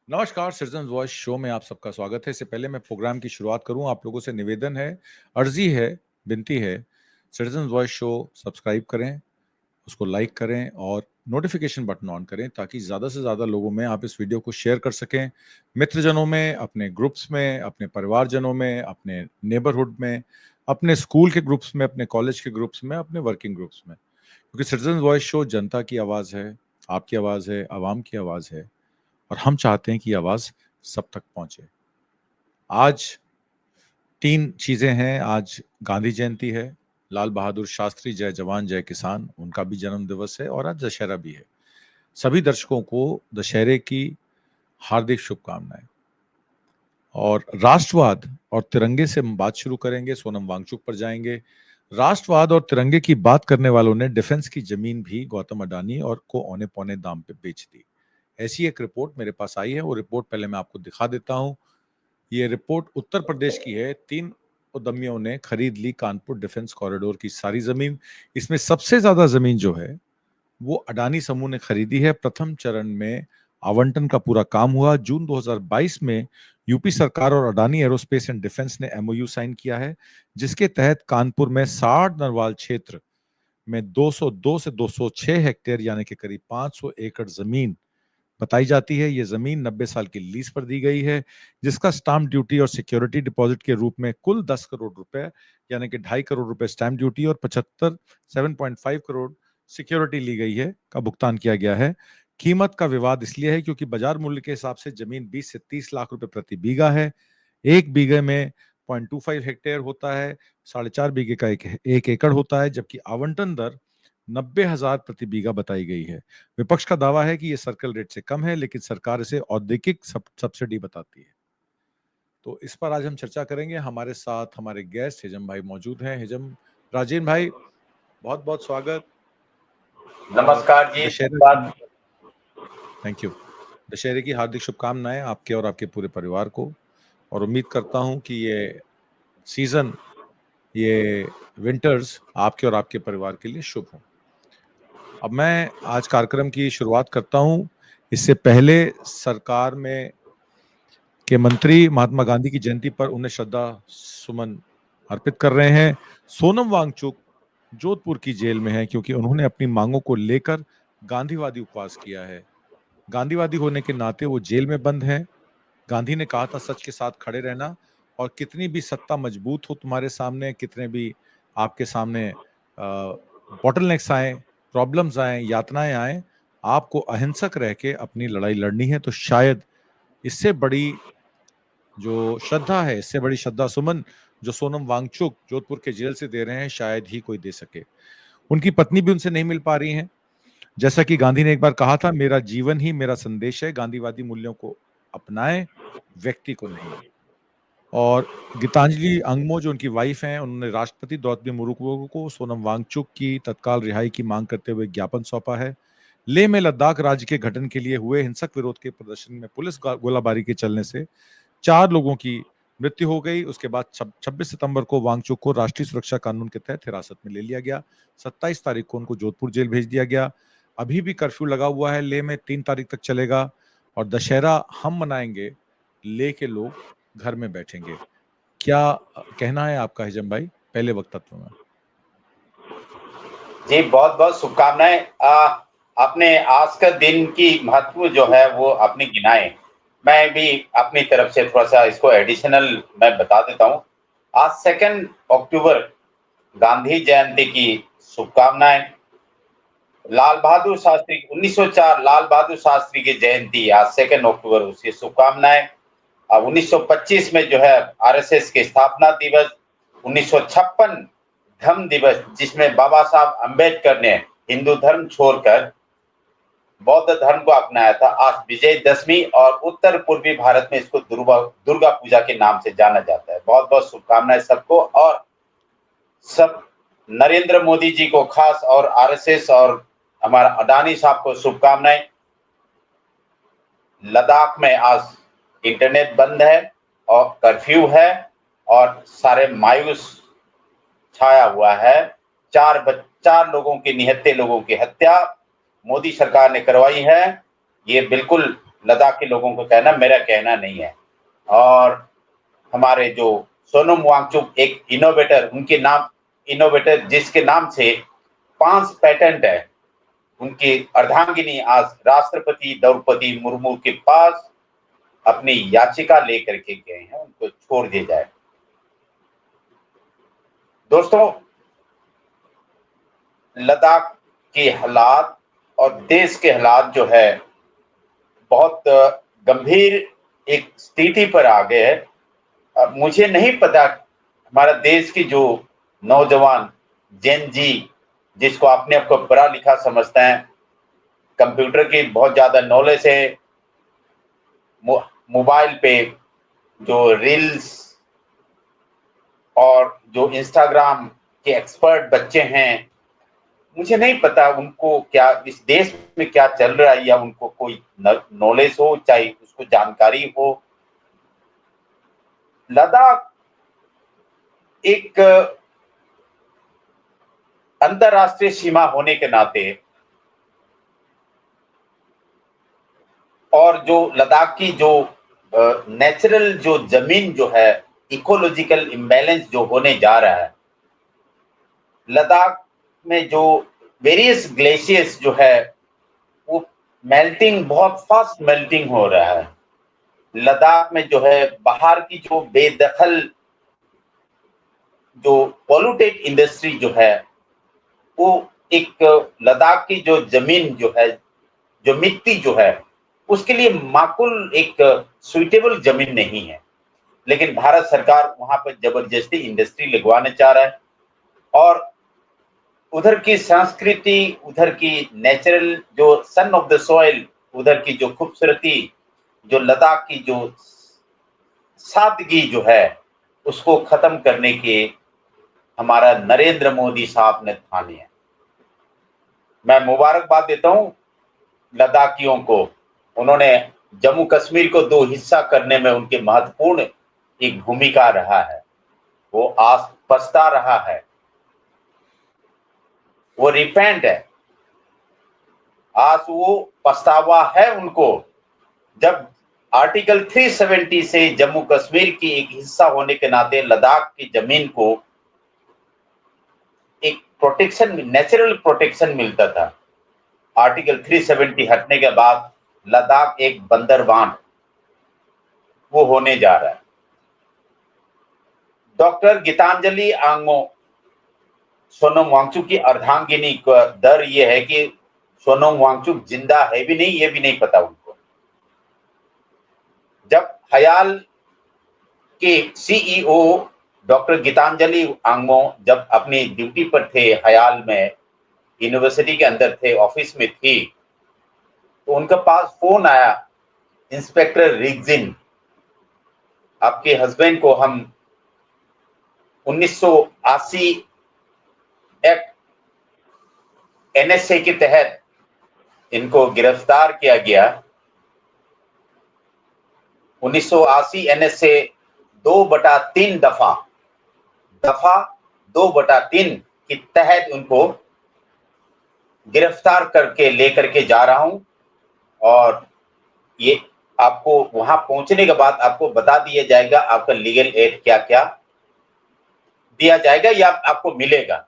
नमस्कार, citizen voice show में आप सबका स्वागत है। इससे पहले मैं प्रोग्राम की शुरुआत करूं, आप लोगों से निवेदन है, अर्जी है, विनती है, सिटीजन वॉइस शो सब्सक्राइब करें, उसको लाइक करें और नोटिफिकेशन बटन ऑन करें ताकि ज़्यादा से ज़्यादा लोगों में आप इस वीडियो को शेयर कर सकें, मित्रजनों में, अपने ग्रुप्स में, अपने परिवारजनों में, अपने नेबरहुड में, अपने स्कूल के ग्रुप्स में, अपने कॉलेज के ग्रुप्स में, अपने वर्किंग ग्रुप्स में। क्योंकि सिटीजन वॉइस शो जनता की आवाज़ है, आपकी आवाज़ है, आवाम की आवाज़ है और हम चाहते हैं कि आवाज सब तक पहुंचे। आज 3 चीजें हैं। आज गांधी जयंती है, लाल बहादुर शास्त्री जय जवान जय किसान, उनका भी जन्म दिवस है और आज दशहरा भी है। सभी दर्शकों को दशहरे की हार्दिक शुभकामनाएं। और राष्ट्रवाद और तिरंगे से हम बात शुरू करेंगे, सोनम वांगचुक पर जाएंगे। राष्ट्रवाद और तिरंगे की बात करने वालों ने डिफेंस की जमीन भी गौतम अडानी और को औने पौने दाम पे बेच दी। ऐसी एक रिपोर्ट मेरे पास आई है। वो रिपोर्ट पहले मैं आपको दिखा देता हूं। ये रिपोर्ट उत्तर प्रदेश की है। 3 उद्यमियों ने खरीद ली कानपुर डिफेंस कॉरिडोर की सारी जमीन। इसमें सबसे ज्यादा जमीन जो है वो अडानी समूह ने खरीदी है। प्रथम चरण में आवंटन का पूरा काम हुआ। जून 2022 में यूपी सरकार और अडानी एरोस्पेस एंड डिफेंस ने एमओयू साइन किया है, जिसके तहत कानपुर में साड़ नरवाल क्षेत्र में 202 से 206 हेक्टेयर यानी कि करीब 500 एकड़ जमीन बताई जाती है। ये जमीन 90 साल की लीज पर दी गई है, जिसका स्टाम्प ड्यूटी और सिक्योरिटी डिपॉजिट के रूप में कुल 10 करोड़ रुपए यानी कि 2.5 करोड़ रुपए स्टाम्प ड्यूटी और 7.5 करोड़ सिक्योरिटी ली गई है का भुगतान किया गया है। कीमत का विवाद इसलिए है क्योंकि बाजार मूल्य के हिसाब से जमीन 20 से 30 लाख रुपए प्रति बीघा है। एक बीघे में 0.25 हेक्टेयर होता है, 4.5 बीघे का एक एकड़ होता है, जबकि आवंटन दर 90,000 प्रति बीघा बताई गई है। विपक्ष का दावा है कि यह सर्कल रेट से कम है, लेकिन सरकार इसे औद्योगिक सब्सिडी बताती है। तो इस पर आज हम चर्चा करेंगे। हमारे साथ हमारे गेस्ट हिजम भाई मौजूद हैं। हिजम, राजेंद्र भाई, बहुत बहुत स्वागत। और नमस्कार जी, दशहरे धन्यवाद। की थैंक यू। दशहरे की हार्दिक शुभकामनाएं आपके और आपके पूरे परिवार को। और उम्मीद करता हूं कि ये सीजन, ये विंटर्स आपके और आपके परिवार के लिए शुभ हो। अब मैं आज कार्यक्रम की शुरुआत करता हूं। इससे पहले सरकार में के मंत्री महात्मा गांधी की जयंती पर उन्हें श्रद्धा सुमन अर्पित कर रहे हैं। सोनम वांगचुक जोधपुर की जेल में है क्योंकि उन्होंने अपनी मांगों को लेकर गांधीवादी उपवास किया है। गांधीवादी होने के नाते वो जेल में बंद हैं। गांधी ने कहा था सच के साथ खड़े रहना, और कितनी भी सत्ता मजबूत हो तुम्हारे सामने, कितने भी आपके सामने बॉटलनेक्स आए, प्रॉब्लम्स आए, यातनाएं आए, आपको अहिंसक रह के अपनी लड़ाई लड़नी है। तो शायद इससे बड़ी जो श्रद्धा है, इससे बड़ी श्रद्धा सुमन जो सोनम वांगचुक जोधपुर के जेल से दे रहे हैं, शायद ही कोई दे सके। उनकी पत्नी भी उनसे नहीं मिल पा रही हैं। जैसा कि गांधी ने एक बार कहा था, मेरा जीवन ही मेरा संदेश है, गांधीवादी मूल्यों को अपनाएं, व्यक्ति को नहीं। और गीतांजलि अंगमो जो उनकी वाइफ हैं, उन्होंने राष्ट्रपति द्रौपदी मुर्मू को सोनम वांगचुक की तत्काल रिहाई की मांग करते हुए ज्ञापन सौंपा है। लेह में लद्दाख राज्य के गठन के लिए हुए हिंसक विरोध के प्रदर्शन में पुलिस गोलाबारी के चलने से 4 लोगों की मृत्यु हो गई। उसके बाद 26 सितंबर को वांगचुक को राष्ट्रीय सुरक्षा कानून के तहत हिरासत में ले लिया गया। 27 तारीख को उनको जोधपुर जेल भेज दिया गया। अभी भी कर्फ्यू लगा हुआ है लेह में, 3 तारीख तक चलेगा। और दशहरा हम मनाएंगे, लेह के लोग घर में बैठेंगे। क्या कहना है आपका हिजम भाई पहले वक्तव्य में? जी, बहुत बहुत शुभकामनाएं। आपने आज का दिन की महत्व जो है वो आपने गिनाए। मैं भी अपनी तरफ से थोड़ा सा इसको एडिशनल मैं बता देता हूँ। आज 2 अक्टूबर गांधी जयंती की शुभकामनाएं। लाल बहादुर शास्त्री 1904 लाल बहादुर शास्त्री की जयंती आज 2 अक्टूबर, उसकी शुभकामनाएं। अब 1925 में जो है आरएसएस के स्थापना दिवस, 1956 धम्म दिवस, जिसमें बाबा साहब अम्बेडकर ने हिंदू धर्म छोड़कर बौद्ध धर्म को अपनाया था। आज विजयदशमी और उत्तर पूर्वी भारत में इसको दुर्गा पूजा के नाम से जाना जाता है। बहुत बहुत शुभकामनाएं सबको। और सब नरेंद्र मोदी जी को खास, और आरएसएस और हमारा अडानी साहब को शुभकामनाएं। लद्दाख में आज इंटरनेट बंद है और कर्फ्यू है और सारे मायूस छाया हुआ है। 4 लोगों की, निहत्थे लोगों की हत्या मोदी सरकार ने करवाई है। ये बिल्कुल लद्दाख के लोगों को कहना मेरा कहना नहीं है। और हमारे जो सोनम वांगचुक एक इनोवेटर, उनके नाम इनोवेटर जिसके नाम से 5 पेटेंट है, उनकी अर्धांगिनी आज राष्ट्रपति द्रौपदी मुर्मू के पास अपनी याचिका लेकर के गए हैं, उनको छोड़ दिया जाए। दोस्तों, लद्दाख के हालात और देश के हालात जो है बहुत गंभीर एक स्थिति पर आ गए हैं। मुझे नहीं पता हमारा देश की जो नौजवान जेन जी, जिसको अपने आप को पढ़ा लिखा समझते हैं, कंप्यूटर की बहुत ज्यादा नॉलेज है, मोबाइल पे जो रील्स और जो इंस्टाग्राम के एक्सपर्ट बच्चे हैं, मुझे नहीं पता उनको क्या इस देश में क्या चल रहा है, या उनको कोई नॉलेज हो, चाहे उसको जानकारी हो। लद्दाख एक अंतरराष्ट्रीय सीमा होने के नाते और जो लद्दाख की जो नेचुरल जो जमीन जो है, इकोलॉजिकल इम्बैलेंस जो होने जा रहा है, लद्दाख में जो वेरियस ग्लेशियर्स जो है वो मेल्टिंग, बहुत फास्ट मेल्टिंग हो रहा है। लद्दाख में जो है बाहर की जो बेदखल जो पॉल्यूटेड इंडस्ट्री जो है, वो एक लद्दाख की जो जमीन जो है, जो मिट्टी जो है, उसके लिए माकूल एक सुइटेबल जमीन नहीं है। लेकिन भारत सरकार वहां पर जबरदस्ती इंडस्ट्री लगवाना चाह रहा है, और उधर की संस्कृति, उधर की नेचुरल जो सन ऑफ द सॉइल, उधर की जो खूबसूरती, जो लद्दाख की जो सादगी जो है, उसको खत्म करने के हमारा नरेंद्र मोदी साहब ने ठानी है। मैं मुबारकबाद देता हूं लद्दाखियों को। उन्होंने जम्मू कश्मीर को 2 हिस्सा करने में उनकी महत्वपूर्ण एक भूमिका रहा है। वो आज पछता रहा है, वो रिपेंट है, आज वो पछतावा है उनको। जब आर्टिकल 370 से जम्मू कश्मीर की एक हिस्सा होने के नाते लद्दाख की जमीन को एक प्रोटेक्शन, नेचुरल प्रोटेक्शन मिलता था, आर्टिकल 370 हटने के बाद लद्दाख एक बंदरबान वो होने जा रहा है। डॉक्टर गीतांजलि आंगमो सोनम वांगचुक की अर्धांगिनी का डर ये है कि सोनम वांगचुक जिंदा है भी नहीं, ये भी नहीं पता उनको। जब हयाल के सीईओ डॉक्टर गीतांजलि आंगमो जब अपनी ड्यूटी पर थे, हयाल में यूनिवर्सिटी के अंदर थे, ऑफिस में थी, तो उनके पास फोन आया, इंस्पेक्टर रिगजिन, आपके हस्बैंड को हम 1980 एक्ट एनएसए के तहत इनको गिरफ्तार किया गया। 1980 एनएसए 2/3 दफा 2/3 के तहत उनको गिरफ्तार करके लेकर के जा रहा हूं, और ये आपको वहां पहुंचने के बाद आपको बता दिया जाएगा आपका लीगल एड क्या क्या दिया जाएगा या आपको मिलेगा।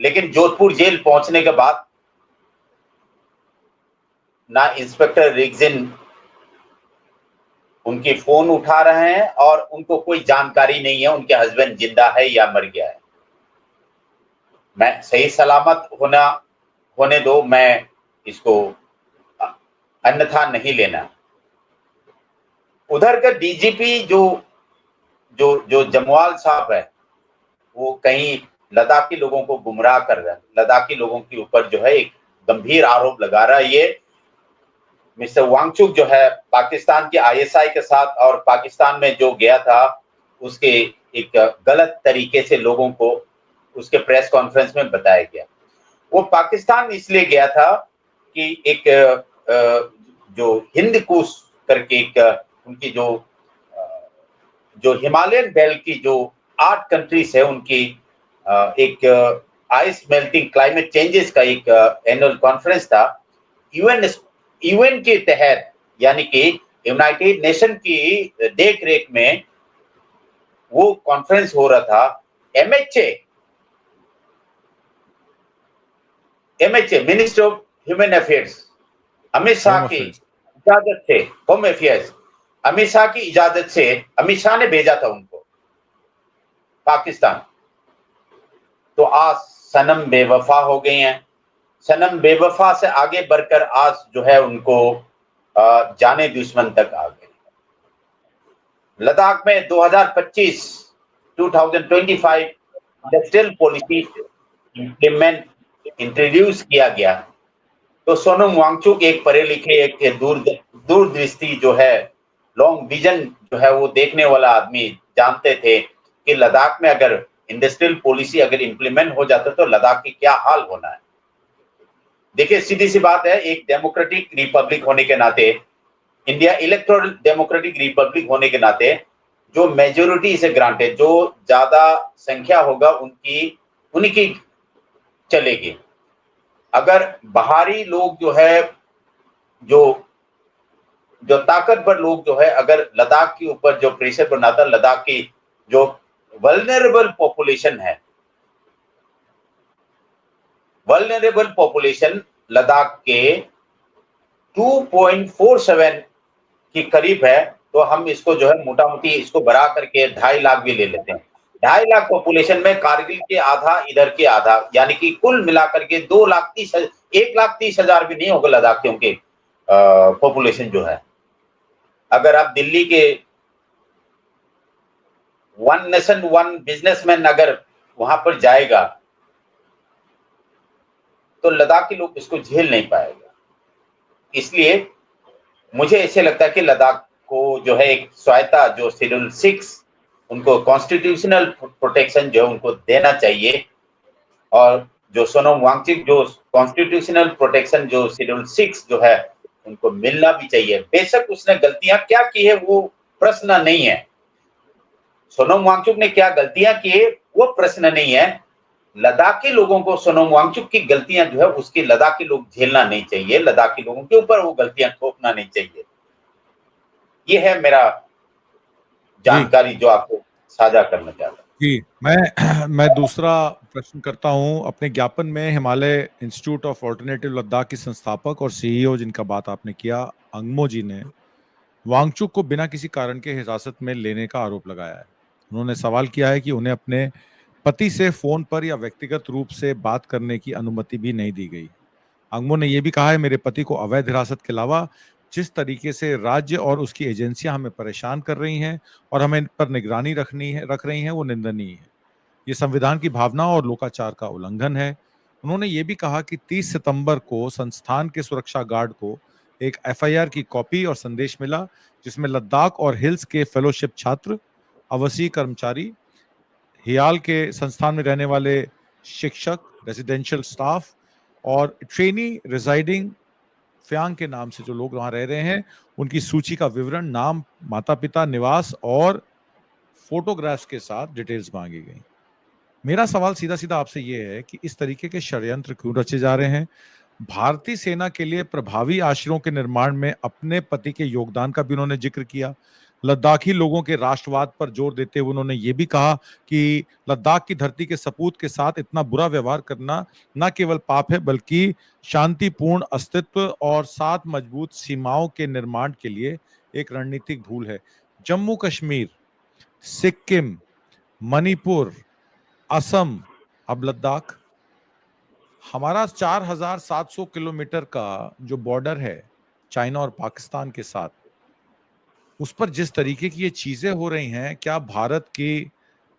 लेकिन जोधपुर जेल पहुंचने के बाद ना इंस्पेक्टर रिगजिन उनकी फोन उठा रहे हैं, और उनको कोई जानकारी नहीं है उनके हस्बैंड जिंदा है या मर गया है। मैं सही सलामत होने दो, मैं इसको अन्यथा नहीं लेना। उधर का डीजीपी जो जो जो जमवाल साहब है, वो कहीं लद्दाखी लोगों को गुमराह कर रहा है, लद्दाखी लोगों के ऊपर जो है एक गंभीर आरोप लगा रहा है। ये मिस्टर वांगचुक जो है पाकिस्तान के आईएसआई के साथ और पाकिस्तान में जो गया था, उसके एक गलत तरीके से लोगों को उसके प्रेस कॉन्फ्रेंस में बताया गया। वो पाकिस्तान इसलिए गया था कि एक जो हिंद कुश करके एक उनकी जो हिमालयन बेल्ट की जो 8 कंट्रीज है, उनकी एक आइस मेल्टिंग क्लाइमेट चेंजेस का एक एनुअल कॉन्फ्रेंस था। यूएन के तहत यानी कि यूनाइटेड नेशन की देख रेख में वो कॉन्फ्रेंस हो रहा था। MHA minister of human affairs Amit Shah home की अफेयर्स। इजाजत से, होम अफेयर्स अमित शाह की इजाजत से अमित शाह ने भेजा था उनको पाकिस्तान। तो आज सनम बेवफा हो गई हैं। सनम बेवफा से आगे बढ़कर आज जो है उनको जाने दुश्मन तक आ गए। लद्दाख में 2025 2025 इंडस्ट्रियल पॉलिसी इम्प्लीमेंट इंट्रोड्यूस किया गया। तो सोनम वांगचुक एक पढ़े लिखे, एक दूरदृष्टि जो है, लॉन्ग विजन जो है वो देखने वाला आदमी, जानते थे कि लद्दाख में अगर इंडस्ट्रियल पॉलिसी अगर इम्प्लीमेंट हो जाता तो लद्दाख की क्या हाल होना है। देखिए सीधी सी बात है, एक डेमोक्रेटिक रिपब्लिक होने के नाते, इंडिया इलेक्टोरल डेमोक्रेटिक रिपब्लिक होने के नाते, जो मेजोरिटी से ग्रांटेड, जो ज्यादा संख्या होगा उनकी चलेगी। अगर बाहरी लोग जो है, जो जो ताकतवर लोग जो है, अगर लद्दाख के ऊपर जो प्रेशर बनाता, लद्दाख की जो वल्नरेबल पॉपुलेशन है, वल्नरेबल पॉपुलेशन लद्दाख के 2.47 के करीब है, तो हम इसको जो है मोटा मोटी इसको बढ़ा करके 2.5 लाख भी ले लेते हैं। 2.5 लाख पॉपुलेशन में कारगिल के आधा, इधर के आधा, यानी कि कुल मिलाकर के 1,30,000 भी नहीं होगा लद्दाखियों के पॉपुलेशन जो है। अगर आप दिल्ली के वन नेशन वन बिजनेसमैन अगर वहां पर जाएगा तो लद्दाख के लोग इसको झेल नहीं पाएगा। इसलिए मुझे ऐसे लगता है कि लद्दाख को जो है एक स्वायत्ता, जो शेड्यूल 6 उनको कॉन्स्टिट्यूशनल प्रोटेक्शन जो है उनको देना चाहिए। और जो सोनम वांगचुक जो कॉन्स्टिट्यूशनल प्रोटेक्शन जो शेड्यूल 6 जो है उनको मिलना भी चाहिए। बेशक उसने गलतियां क्या की है वो प्रश्न नहीं है, सोनम वांगचुक ने क्या गलतियां की है वो प्रश्न नहीं है। लद्दाख के लोगों को सोनम वांगचुक की गलतियां जो है उसके लद्दाख के लोग झेलना नहीं चाहिए, लद्दाख के लोगों के ऊपर वो गलतियां थोपना नहीं चाहिए। ये है मेरा जी जानकारी जो आपको साझा करना चाहता हूं। जी, मैं दूसरा प्रश्न करता हूं। अपने ज्ञापन में Himalaya institute of alternative Ladakh की संस्थापक और सीईओ, जिनका बात आपने किया, अंगमो जी ने वांगचुक को बिना किसी कारण के हिरासत में लेने का आरोप लगाया है। उन्होंने सवाल किया है कि उन्हें अपने पति से फोन पर या व्यक्तिगत रूप से बात करने की अनुमति भी नहीं दी गई। अंगमो ने यह भी कहा है, मेरे पति को अवैध हिरासत के अलावा जिस तरीके से राज्य और उसकी एजेंसियां हमें परेशान कर रही हैं और हमें इन पर निगरानी रख रही हैं, वो निंदनीय है। ये संविधान की भावना और लोकाचार का उल्लंघन है। उन्होंने ये भी कहा कि 30 सितंबर को संस्थान के सुरक्षा गार्ड को एक एफआईआर की कॉपी और संदेश मिला, जिसमें लद्दाख और हिल्स के फेलोशिप छात्र, आवासीय कर्मचारी, हियाल के संस्थान में रहने वाले शिक्षक, रेजिडेंशियल स्टाफ और ट्रेनी रिजाइडिंग फ्यांग के नाम से जो लोग वहां रह रहे हैं, उनकी सूची का विवरण, नाम, माता पिता, निवास और फोटोग्राफ्स के साथ डिटेल्स मांगी गई। मेरा सवाल सीधा सीधा आपसे ये है कि इस तरीके के षड्यंत्र क्यों रचे जा रहे हैं? भारतीय सेना के लिए प्रभावी आश्रयों के निर्माण में अपने पति के योगदान का भी उन्होंने जिक्र किया। लद्दाखी लोगों के राष्ट्रवाद पर जोर देते हुए उन्होंने ये भी कहा कि लद्दाख की धरती के सपूत के साथ इतना बुरा व्यवहार करना न केवल पाप है, बल्कि शांतिपूर्ण अस्तित्व और साथ मजबूत सीमाओं के निर्माण के लिए एक रणनीतिक भूल है। जम्मू कश्मीर, सिक्किम, मणिपुर, असम, अब लद्दाख, हमारा 4,700 किलोमीटर का जो बॉर्डर है चाइना और पाकिस्तान के साथ, उस पर जिस तरीके की ये चीजें हो रही हैं, क्या भारत की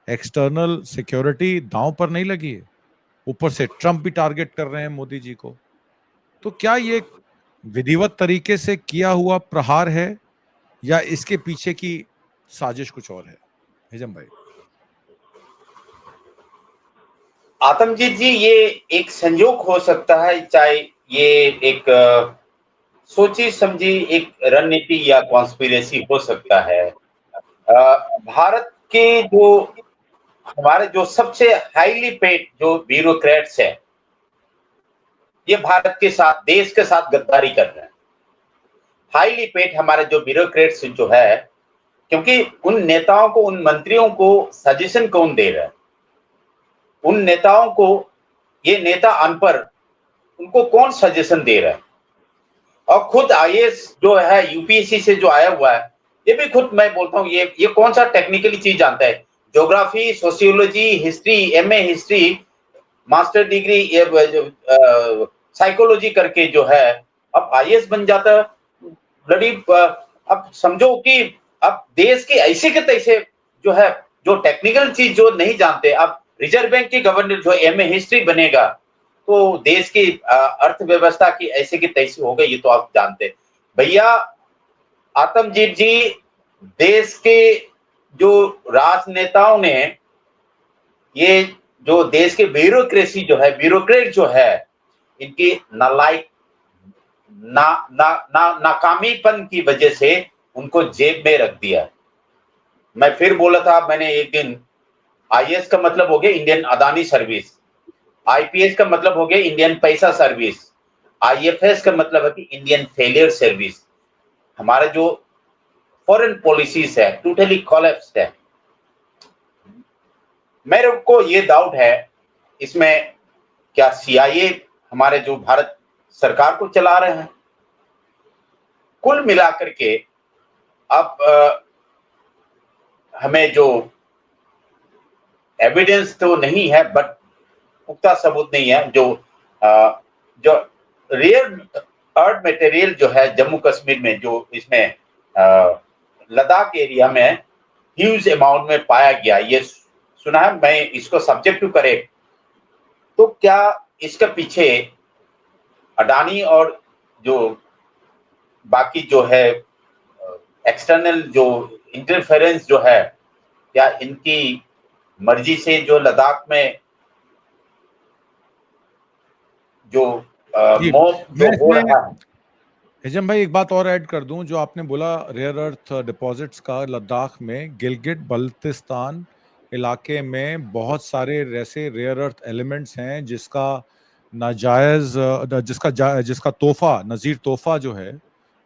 एक्सटर्नल सिक्योरिटी दांव पर नहीं लगी है? ऊपर से ट्रंप भी टारगेट कर रहे हैं मोदी जी को। तो क्या ये विधिवत तरीके से किया हुआ प्रहार है या इसके पीछे की साजिश कुछ और है? हिजम भाई। आतमजीत जी, ये एक संयोग हो सकता है, चाहे ये एक सोची समझी एक रणनीति या कॉन्स्पिरेसी हो सकता है। भारत के जो हमारे जो सबसे हाईली पेड जो ब्यूरोक्रेट्स है, ये भारत के साथ, देश के साथ गद्दारी कर रहे हैं। हाईली पेड हमारे जो ब्यूरोक्रेट्स जो है, क्योंकि उन नेताओं को, उन मंत्रियों को सजेशन कौन दे रहा है? उन नेताओं को, ये नेता अनपढ़, उनको कौन सजेशन दे रहा है? और खुद आईएएस जो है यूपीएससी से जो आया हुआ है, ये भी खुद मैं बोलता हूँ ये कौन सा टेक्निकली चीज जानता है? Geography, sociology, history, MA history, master degree, ये साइकोलॉजी करके जो है अब आईएएस बन जाता है। ब्लडी अब समझो कि अब देश के ऐसे के तैसे जो है, जो टेक्निकल चीज जो नहीं जानते, अब रिजर्व बैंक के गवर्नर जो एमए हिस्ट्री बनेगा, तो देश की अर्थव्यवस्था की ऐसे की तैसी हो गई, ये तो आप जानते। भैया आतमजीत जी, देश के जो राजनेताओं ने, ये जो देश के ब्यूरोक्रेसी जो है, ब्यूरोक्रेट जो है, इनकी नालायक ना ना ना नाकामीपन की वजह से उनको जेब में रख दिया। मैं फिर बोला था मैंने एक दिन, आईएएस का मतलब हो गया इंडियन अदानी सर्विस, आईपीएस का मतलब हो गया इंडियन पैसा सर्विस, आईएफएस का मतलब है कि इंडियन फेलियर सर्विस। हमारा जो फॉरेन पॉलिसीज है टोटली कोलैप्स्ड है। मेरे को ये डाउट है इसमें, क्या सीआईए हमारे जो भारत सरकार को चला रहे हैं? कुल मिलाकर के अब हमें जो एविडेंस तो नहीं है, बट पुख्ता सबूत नहीं है, जो रेयर अर्थ मटेरियल जो है जम्मू कश्मीर में, जो इसमें लद्दाख एरिया में ह्यूज अमाउंट में पाया गया, ये सुना है। मैं इसको सब्जेक्ट टू करे, तो क्या इसके पीछे अडानी और जो बाकी जो है एक्सटर्नल जो इंटरफेरेंस जो है, क्या इनकी मर्जी से जो लद्दाख में जो जी, मॉब जो मैं हो इसमें रहा है? हिजम भाई एक बात और ऐड कर दूं, जो आपने बोला रेयर अर्थ डिपॉजिट्स का, लद्दाख में गिलगिट बल्तिस्तान इलाके में बहुत सारे ऐसे रेयर अर्थ एलिमेंट्स हैं जिसका नाजायज जिसका तोहफा, नज़ीर तोहफा जो है,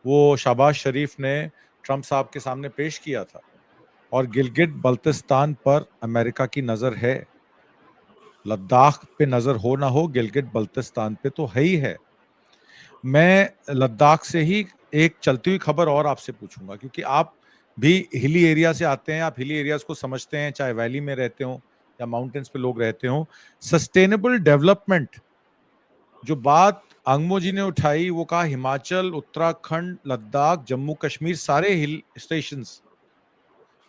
वो शहबाज शरीफ ने ट्रंप साहब के सामने पेश किया था। और गिलगिट बल्तिस्तान पर अमेरिका की नज़र है। लद्दाख पे नज़र हो ना हो, गिलगिट बल्तिस्तान पे तो है ही है। मैं लद्दाख से ही एक चलती हुई खबर और आपसे पूछूंगा, क्योंकि आप भी हिली एरिया से आते हैं, आप हिली एरियाज को समझते हैं, चाहे वैली में रहते हो या माउंटेन्स पे लोग रहते हो। सस्टेनेबल डेवलपमेंट जो बात अंगमो जी ने उठाई, वो कहा हिमाचल, उत्तराखंड, लद्दाख, जम्मू कश्मीर, सारे हिल स्टेशंस,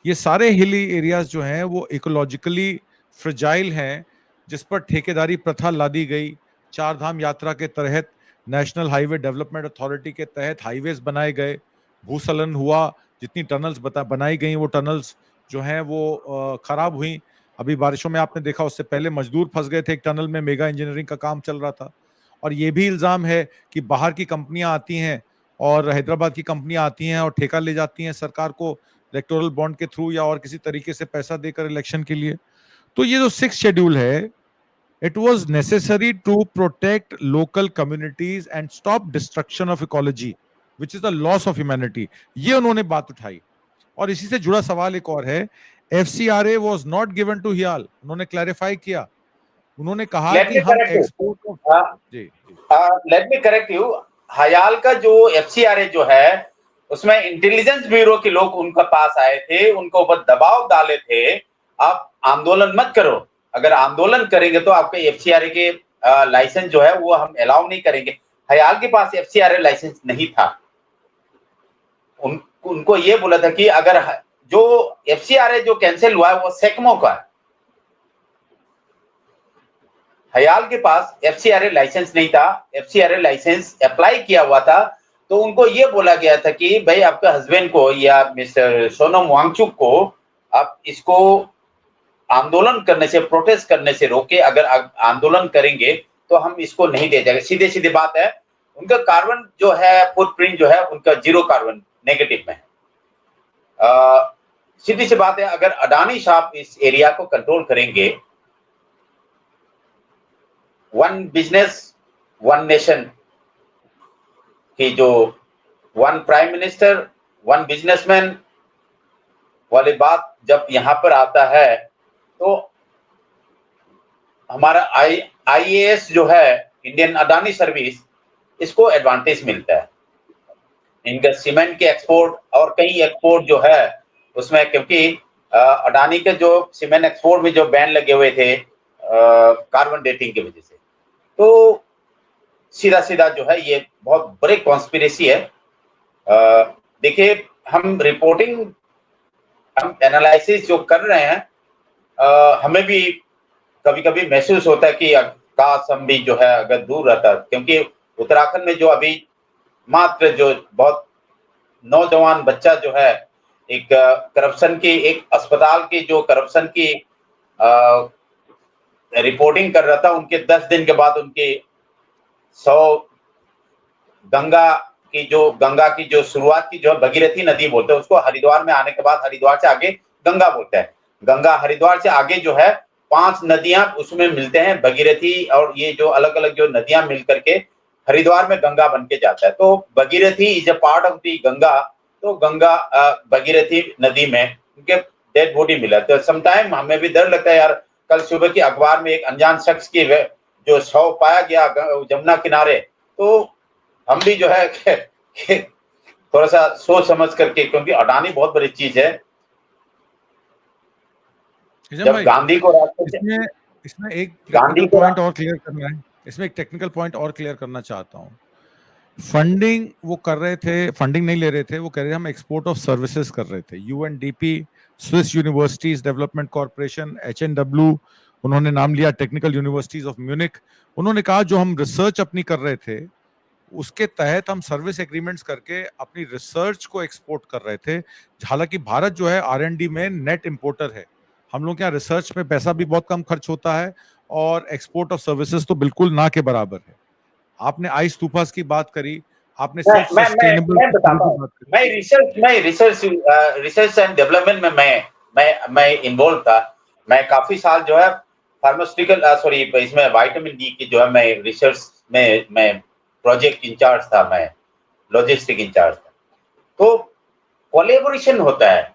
ये सारे हिली एरियाज जो हैं वो इकोलॉजिकली फ्रजाइल हैं, जिस पर ठेकेदारी प्रथा लादी गई। चार धाम यात्रा के तहत, नेशनल हाईवे डेवलपमेंट अथॉरिटी के तहत हाईवेज बनाए गए, भूस्खलन हुआ, जितनी टनल्स बनाई गई वो टनल्स जो हैं वो खराब हुई। अभी बारिशों में आपने देखा, उससे पहले मजदूर फंस गए थे एक टनल में, मेगा इंजीनियरिंग का काम चल रहा था। और ये भी इल्जाम है कि बाहर की कंपनियां आती हैं और हैदराबाद की कंपनियां आती हैं और ठेका ले जाती हैं सरकार को इलेक्टोरल बॉन्ड के थ्रू या और किसी तरीके से पैसा देकर इलेक्शन के लिए। तो ये जो 6 शेड्यूल है, it was necessary to protect local communities and stop destruction of ecology which is the loss of humanity, ये उन्होंने बात उठाई। और इसी से जुड़ा सवाल एक और है, FCRA was not given to हियाल, उन्होंने क्लैरिफाई किया, उन्होंने कहा लेट कि मी हम करेक्ट यू, एक्सपोर्ट ऑफ, जी जी लेट मी करेक्ट यू। हयाल का जो एफसीआरए जो है, उसमें इंटेलिजेंस ब्यूरो के लोग उनके पास आए थे, उनको ऊपर दबाव डाले थे, आप आंदोलन मत करो, अगर आंदोलन करेंगे तो आपके एफसीआरए के लाइसेंस जो है वो हम अलाउ नहीं करेंगे। हयाल के पास एफसीआरए लाइसेंस नहीं था। उनको ये बोला था कि अगर जो एफसीआरए जो कैंसिल हुआ है वो सेकमो का है, हयाल के पास एफसीआरए लाइसेंस नहीं था। एफसीआरए लाइसेंस अप्लाई किया हुआ था, तो उनको यह बोला गया था कि भाई आपके हस्बैंड को या मिस्टर सोनम वांगचुक को आप इसको आंदोलन करने से, प्रोटेस्ट करने से रोके, अगर आंदोलन करेंगे तो हम इसको नहीं दे जाएंगे। सीधे सीधे बात है, उनका कार्बन जो है फुटप्रिंट जो है उनका 0 कार्बन नेगेटिव में है। सीधी सी बात है, अगर अडानी साहब इस एरिया को कंट्रोल करेंगे, वन बिजनेस वन नेशन की जो one prime minister, one businessman वाली बात जब यहाँ पर आता है, तो हमारा आईएएस जो है, इंडियन अडानी सर्विस, इसको एडवांटेज मिलता है। इनका सीमेंट के एक्सपोर्ट और कई एक्सपोर्ट जो है उसमें, क्योंकि अडानी के जो सीमेंट एक्सपोर्ट में जो बैन लगे हुए थे कार्बन डेटिंग की वजह से, तो सीधा सीधा जो है ये बहुत बड़े कॉन्स्पिरेसी है। देखिए, हम रिपोर्टिंग, हम एनालिसिस जो कर रहे हैं, हमें भी कभी कभी महसूस होता है कि काश हम भी जो है अगर दूर रहता, क्योंकि उत्तराखंड में जो अभी मात्र जो बहुत नौजवान बच्चा जो है एक करप्शन की, एक अस्पताल की जो करप्शन की रिपोर्टिंग कर रहा था, उनके 10 दिन के बाद उनके 100 गंगा की जो शुरुआत की जो भगीरथी नदी बोलते हैं उसको, हरिद्वार में आने के बाद हरिद्वार से आगे गंगा बोलते हैं, गंगा हरिद्वार से आगे जो है 5 नदियां उसमें मिलते हैं, भगीरथी और ये जो अलग अलग जो नदियां मिल करके हरिद्वार में गंगा बन के जाता है। तो Bhagirathi is a part of the Ganga. तो गंगा भगीरथी नदी में उनके डेड बॉडी मिला। तो समटाइम हमें भी डर लगता है यार, कल सुबह की अखबार में एक अनजान शख्स की जो शव पाया गया जमुना किनारे, तो हम भी जो है कि थोड़ा सा सोच समझ करके, क्योंकि अडानी बहुत बड़ी चीज है। हिजम जब भाई, गांधी को रास्ते से, इसमें इसमें एक गांधी टेक्निकल को पॉइंट और क्लियर करना है। इसमें एक टेक्निकल पॉइंट और क्लियर करना चाहता हूँ। फंडिंग वो कर रहे थे, फंडिंग नहीं ले रहे थे, वो कह रहे थे हम एक्सपोर्ट ऑफ सर्विसेज कर रहे थे। UNDP, Swiss universities development corporation, HNW, उन्होंने नाम लिया टेक्निकल यूनिवर्सिटीज ऑफ म्यूनिक। उन्होंने कहा जो हम रिसर्च अपनी कर रहे थे उसके तहत हम सर्विस एग्रीमेंट्स करके अपनी रिसर्च को एक्सपोर्ट कर रहे थे। हालांकि भारत जो है आर&डी में नेट इंपोर्टर है, हम लोग के यहाँ रिसर्च में पैसा भी बहुत कम खर्च होता है और एक्सपोर्ट ऑफ सर्विसेज तो बिल्कुल ना के बराबर है। आपने आइस तूफास की बात करी, आपने मैं सेल्फ मैं मैं सस्टेनेबल मैं बताता की हूँ। बात करी। मैं रिसर्च एंड डेवलपमेंट में मैं इन्वॉल्व था। मैं काफी साल जो है फार्मास्यूटिकल सॉरी इसमें विटामिन डी की जो है मैं रिसर्च में मैं प्रोजेक्ट इंचार्ज था, मैं लॉजिस्टिक इंचार्ज था। तो कोलेबोरेशन होता है,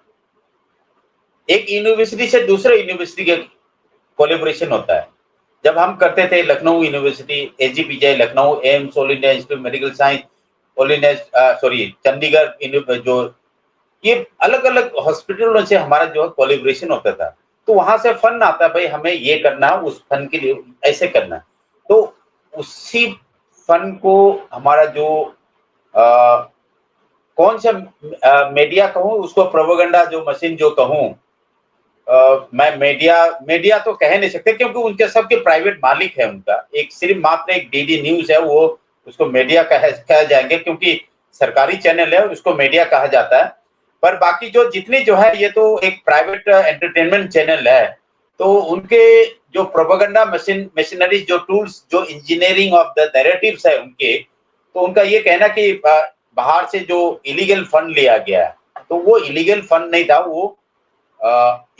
एक यूनिवर्सिटी से दूसरे यूनिवर्सिटी के कोलेबोरेशन होता है। जब हम करते थे Lucknow university, AGPJ Lucknow, AIIMS, all India institute medical science, all India sorry Chandigarh, जो ये अलग अलग हॉस्पिटलों से हमारा जो है कोलेबोरेशन होता था। तो वहां से फंड आता है, भाई हमें ये करना है, उस फंड के लिए ऐसे करना है। तो उसी फंड को हमारा जो आ, कौन सा मीडिया कहूँ उसको, प्रोपेगेंडा जो मशीन जो कहूँ, मैं मीडिया मीडिया तो कह नहीं सकते, क्योंकि उनके सबके प्राइवेट मालिक है। उनका एक सिर्फ मात्र एक डीडी न्यूज है, वो उसको मीडिया कह जाएंगे, क्योंकि सरकारी चैनल है उसको मीडिया कहा जाता है। पर बाकी जो जितनी जो है ये तो एक प्राइवेट एंटरटेनमेंट चैनल है। तो उनके जो प्रोपेगेंडा मशीनरी जो टूल्स, जो इंजीनियरिंग ऑफ द नैरेटिव्स है उनके, तो उनका ये कहना कि बाहर से जो इलीगल फंड लिया गया है, तो वो इलीगल फंड नहीं था, वो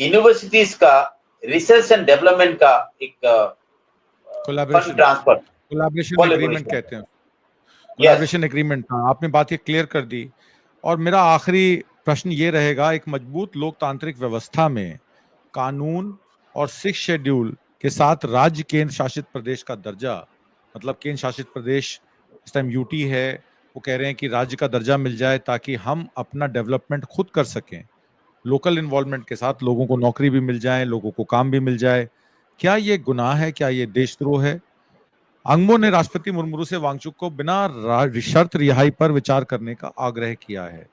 यूनिवर्सिटीज का रिसर्च एंड डेवलपमेंट का एक fund collaboration, transfer, collaboration agreement collaboration. कहते हैं, यस। कोलैबोरेशन एग्रीमेंट था। आपने बात ये क्लियर कर दी। और मेरा आखिरी प्रश्न ये रहेगा, एक मजबूत लोकतांत्रिक व्यवस्था में कानून और 6 शेड्यूल के साथ राज्य केंद्र शासित प्रदेश का दर्जा, मतलब केंद्र शासित प्रदेश इस टाइम यूटी है, वो कह रहे हैं कि राज्य का दर्जा मिल जाए ताकि हम अपना डेवलपमेंट खुद कर सकें, लोकल इन्वॉल्वमेंट के साथ लोगों को नौकरी भी मिल जाए, लोगों को काम भी मिल जाए। क्या ये गुनाह है? क्या ये देशद्रोह है? अंगमो ने राष्ट्रपति मुर्मू से वांगचुक को बिना शर्त रिहाई पर विचार करने का आग्रह किया है।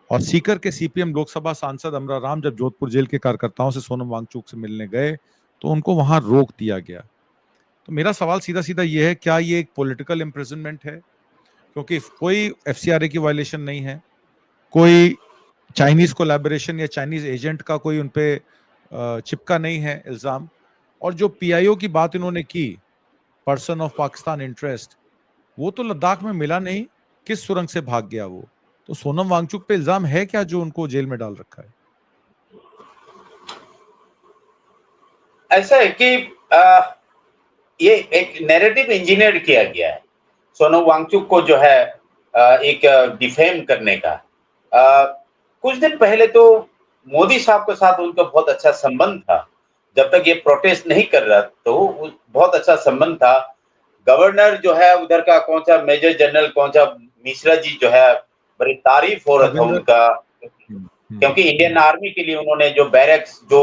और सीकर के सीपीएम लोकसभा सांसद अमरा राम जब जोधपुर जेल के कार्यकर्ताओं से सोनम वांगचुक से मिलने गए तो उनको वहां रोक दिया गया। तो मेरा सवाल सीधा सीधा ये है, क्या ये एक पॉलिटिकल इम्प्रिजनमेंट है? क्योंकि कोई एफसीआरए की वायलेशन नहीं है, कोई चाइनीज कोलैबोरेशन या चाइनीज एजेंट का कोई उनपे चिपका नहीं है इल्जाम। और जो पीआईओ की बात इन्होंने की, पर्सन ऑफ पाकिस्तान इंटरेस्ट, वो तो लद्दाख में मिला नहीं, किस सुरंग से भाग गया वो? तो सोनम वांगचुक पे इल्जाम है क्या जो उनको जेल में डाल रखा है? ऐसा है कि ये एक नैरेटिव इंजीनियर किया गया है। सोनम वांगचुक को जो है एक डिफेम करने का। कुछ दिन पहले तो मोदी साहब के साथ उनका बहुत अच्छा संबंध था। जब तक ये प्रोटेस्ट नहीं कर रहा तो बहुत अच्छा संबंध था। गवर्नर जो है उधर का कौन सा मेजर जनरल कौन सा मिश्रा जी जो है बड़ी तारीफ हो रहा था खगेंद्र। उनका, हम्म। क्योंकि इंडियन आर्मी के लिए उन्होंने जो बैरक्स जो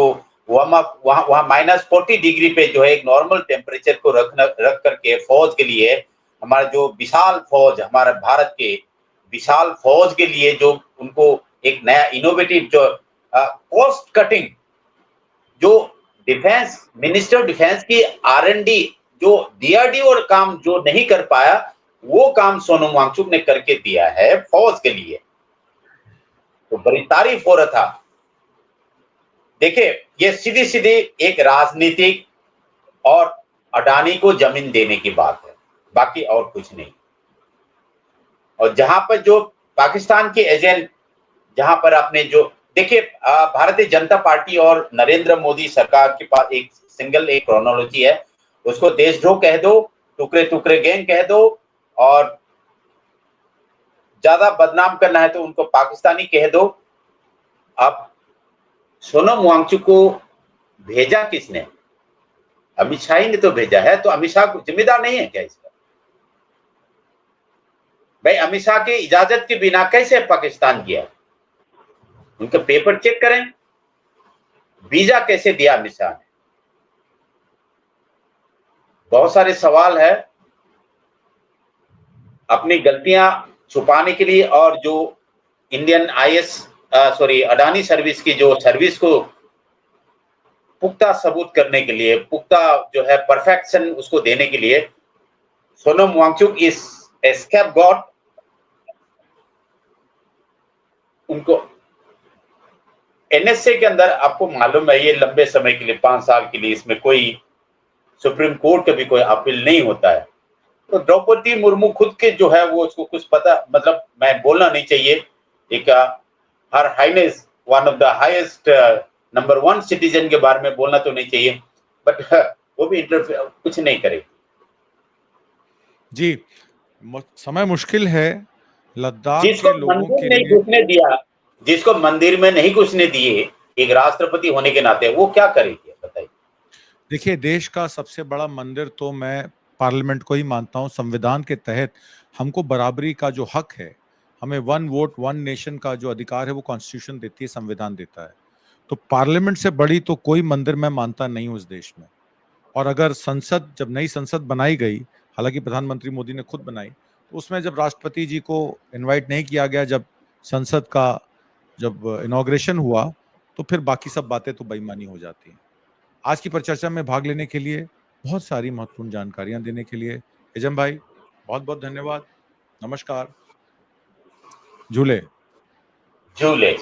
वहाँ वहाँ -40 डिग्री पे जो है एक नॉर्मल टेम्परेचर को रख करके फौज के लिए, हमारा जो विशाल फौज हमारे भारत के विशाल फौज के लिए जो उनको एक नया इनोवेटिव जो कॉस्ट कटिंग जो डिफेंस मिनिस्टर ऑफ डिफेंस की R&D जो DRDO और काम जो नहीं कर पाया वो काम सोनम वांगचुक ने करके दिया है फौज के लिए, तो बड़ी तारीफ हो रहा था। देखिए ये सीधी सीधी एक राजनीतिक और अडानी को जमीन देने की बात है, बाकी और कुछ नहीं। और जहां पर जो पाकिस्तान के एजेंट जहां पर आपने जो देखिए भारतीय जनता पार्टी और नरेंद्र मोदी सरकार के पास एक सिंगल एक क्रोनोलॉजी है, उसको देशद्रोह कह दो, टुकड़े टुकड़े गैंग कह दो, और ज्यादा बदनाम करना है तो उनको पाकिस्तानी कह दो। अब सोनम वांगचुक को भेजा किसने? अमित शाह ही ने तो भेजा है, तो अमित शाह जिम्मेदार नहीं है क्या इसका? भाई अमित शाह की इजाजत के बिना कैसे पाकिस्तान गया? उनके पेपर चेक करें, वीजा कैसे दिया अमित शाह ने? बहुत सारे सवाल है। अपनी गलतियां छुपाने के लिए और जो इंडियन अडानी सर्विस की जो सर्विस को पुख्ता सबूत करने के लिए, पुख्ता जो है परफेक्शन उसको देने के लिए सोनम वांगचुक इस स्कैपगॉट उनको NSA के अंदर आपको मालूम है ये लंबे समय के लिए 5 साल के लिए इसमें कोई सुप्रीम कोर्ट का भी कोई अपील नहीं होता है। तो द्रौपदी मुर्मू खुद के जो है वो उसको कुछ पता, मतलब मैं बोलना नहीं चाहिए, एक her highness one of the highest number 1 citizen के बारे में बोलना तो नहीं चाहिए, बट वो भी इंटरफेयर कुछ नहीं करे। जी, समय मुश्किल है लद्दाख जिसको के लोगों मंदिर के नहीं लिए। घुसने दिया, जिसको मंदिर में नहीं घुसने दिए एक राष्ट्रपति होने के नाते, वो क्या करेगी बताइए? देखिए, देश का सबसे बड़ा मंदिर तो मैं पार्लियामेंट को ही मानता हूँ। संविधान के तहत हमको बराबरी का जो हक है, हमें वन वोट वन नेशन का जो अधिकार है वो कॉन्स्टिट्यूशन देती है, संविधान देता है। तो पार्लियामेंट से बड़ी तो कोई मंदिर मैं मानता नहीं हूँ इस देश में। और अगर संसद, जब नई संसद बनाई गई, हालांकि प्रधानमंत्री मोदी ने खुद बनाई, तो उसमें जब राष्ट्रपति जी को इनवाइट नहीं किया गया, जब संसद का जब इनॉग्रेशन हुआ, तो फिर बाकी सब बातें तो बेईमानी हो जाती हैं। आज की परिचर्चा में भाग लेने के लिए, बहुत सारी महत्वपूर्ण जानकारियां देने के लिए एजम भाई बहुत बहुत धन्यवाद। नमस्कार। झूले। झूले।